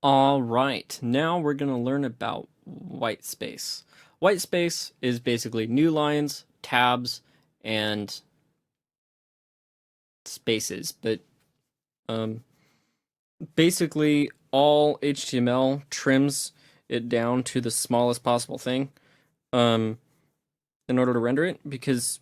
All right, now we're going to learn about whitespace. Whitespace is basically new lines, tabs, and spaces, but um, basically all HTML trims it down to the smallest possible thing um, in order to render it because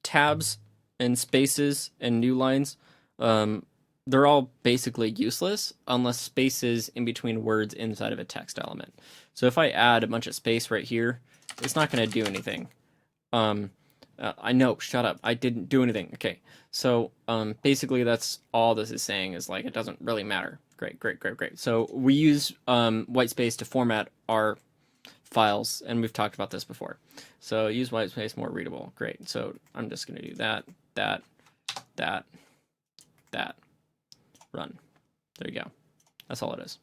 tabs and spaces and new lines um, they're all basically useless unless spaces in between words inside of a text element. So if I add a bunch of space right here, it's not going to do anything. Um, I know, shut up. I didn't do anything. Okay. So basically that's all this is saying is like it doesn't really matter. Great, great, great, great. So we use whitespace to format our files, and we've talked about this before. So use whitespace more readable. Great. So I'm just going to do that, that, that, that. Run. There you go. That's all it is.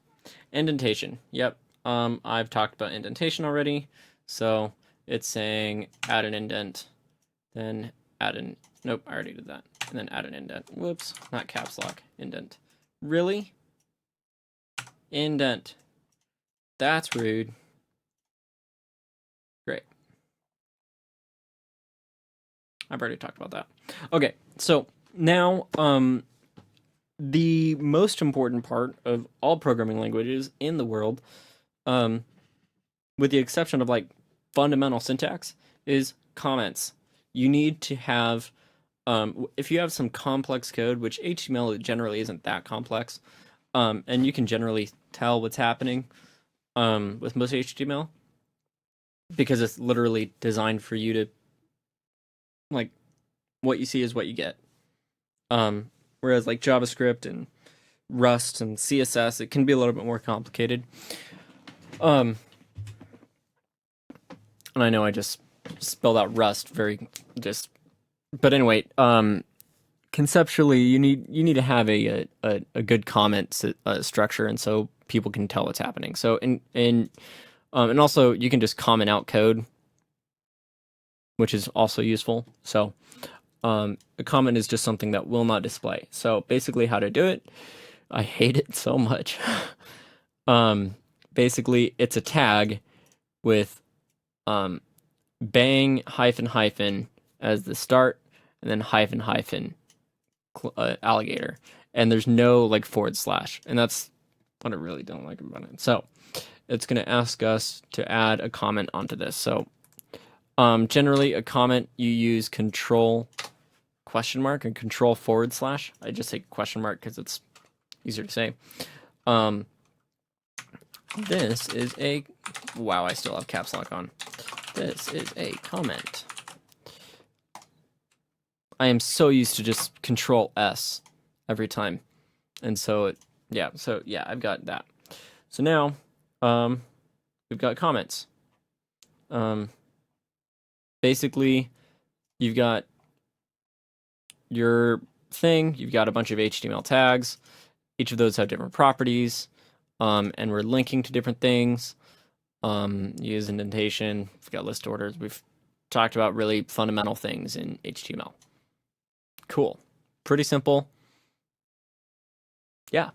Indentation. Yep. I've talked about indentation already. So it's saying add an indent, then add an, nope, I already did that. And then add an indent. Whoops, not caps lock, indent. Really? Indent. That's rude. Great. I've already talked about that. Okay, so now the most important part of all programming languages in the world, um, with the exception of like fundamental syntax, is comments. You need to have, if you have some complex code, which HTML generally isn't that complex, and you can generally tell what's happening with most HTML because it's literally designed for you to, like, what you see is what you get. Whereas like JavaScript and Rust and CSS, it can be a little bit more complicated. And I know I just spelled out Rust very just, but anyway, conceptually, you need to have a good comment structure, and so people can tell what's happening. So and also you can just comment out code, which is also useful. So a comment is just something that will not display. So basically, how to do it? I hate it so much. Basically, it's a tag with bang hyphen hyphen as the start, and then hyphen hyphen alligator, and there's no like forward slash, and that's what I really don't like about it. So it's going to ask us to add a comment onto this. So generally a comment you use control question mark and control forward slash. I just say question mark because it's easier to say. This is a, wow, I still have caps lock on. This is a comment. I am so used to just control S every time. And so yeah, I've got that. So now we've got comments. Basically you've got your thing, you've got a bunch of HTML tags. Each of those have different properties. And we're linking to different things. Use indentation. We've got list orders. We've talked about really fundamental things in HTML. Cool. Pretty simple. Yeah.